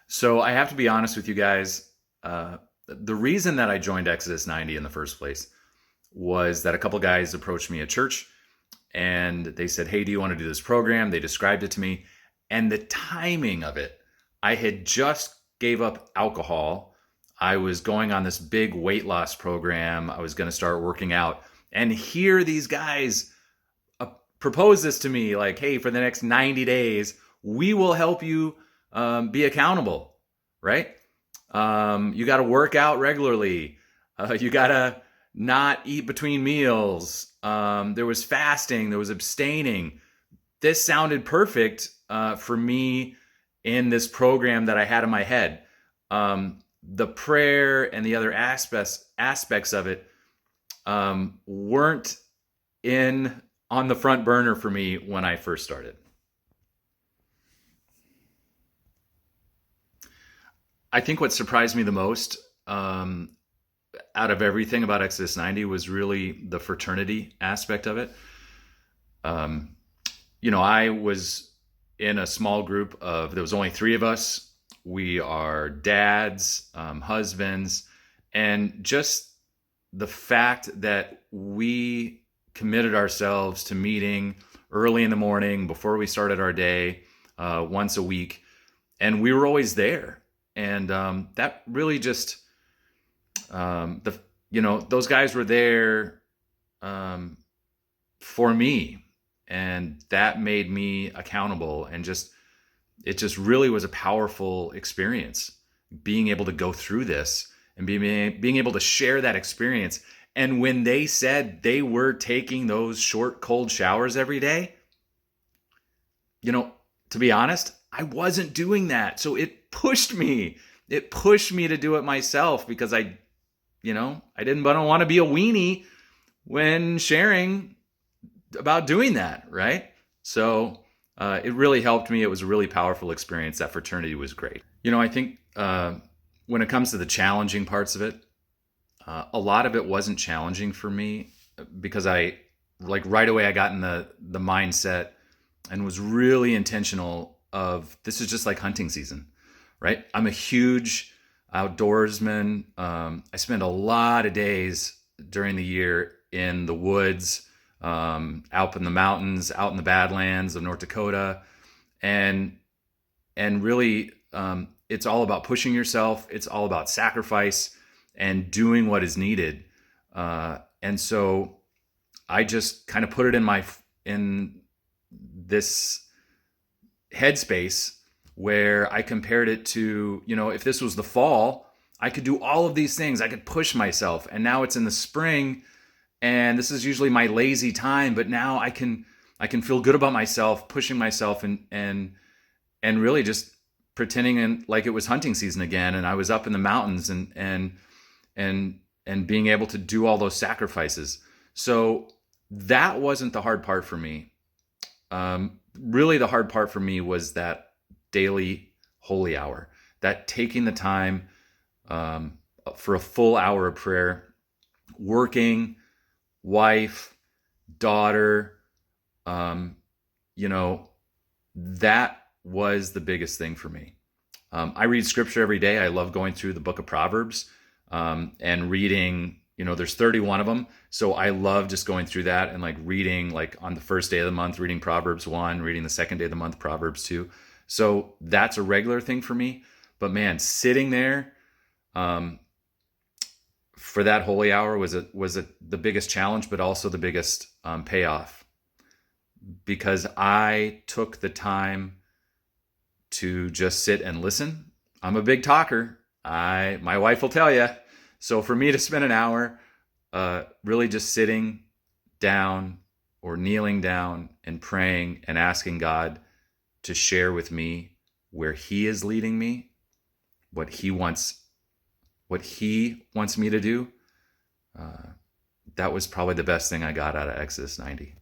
So I have to be honest with you guys. The reason that I joined Exodus 90 in the first place was that a couple guys approached me at church and they said, "Hey, do you want to do this program?" They described it to me, and the timing of it, I had just gave up alcohol. I was going on this big weight loss program. I was going to start working out. And here these guys propose this to me like, "Hey, for the next 90 days, we will help you be accountable, right? You got to work out regularly. You got to not eat between meals. There was fasting, there was abstaining. This sounded perfect for me in this program that I had in my head. The prayer and the other aspects of it weren't in on the front burner for me when I first started. I think what surprised me the most out of everything about Exodus 90 was really the fraternity aspect of it. Um, I was in a small group there was only three of us. We are dads, husbands, and just the fact that we committed ourselves to meeting early in the morning before we started our day, once a week, and we were always there. And that really just those guys were there for me, and that made me accountable, and it just really was a powerful experience being able to go through this and being able to share that experience. And when they said they were taking those short cold showers every day, to be honest, I wasn't doing that. So it pushed me. It pushed me to do it myself because I didn't want to be a weenie when sharing about doing that, right? So it really helped me. It was a really powerful experience. That fraternity was great. I think when it comes to the challenging parts of it, a lot of it wasn't challenging for me because right away I got in the mindset and was really intentional of this is just like hunting season, right? I'm a huge outdoorsman. I spend a lot of days during the year in the woods, out in the mountains, out in the Badlands of North Dakota, and really, it's all about pushing yourself. It's all about sacrifice and doing what is needed. And so I just kind of put it in this headspace where I compared it to, if this was the fall, I could do all of these things. I could push myself. And now it's in the spring, and this is usually my lazy time, but now I can feel good about myself, pushing myself and really just pretending like it was hunting season again, and I was up in the mountains and being able to do all those sacrifices. So that wasn't the hard part for me. Really the hard part for me was that daily holy hour, that taking the time for a full hour of prayer, working, wife, daughter, that was the biggest thing for me. I read scripture every day. I love going through the book of Proverbs and reading, there's 31 of them. So I love just going through that and reading, on the first day of the month, reading Proverbs 1, reading the second day of the month, Proverbs 2. So that's a regular thing for me. But man, sitting there for that holy hour was the biggest challenge, but also the biggest payoff, because I took the time to just sit and listen. I'm a big talker. My wife will tell you. So for me to spend an hour really just sitting down or kneeling down and praying and asking God to share with me where He is leading me, what He wants me to do, that was probably the best thing I got out of Exodus 90.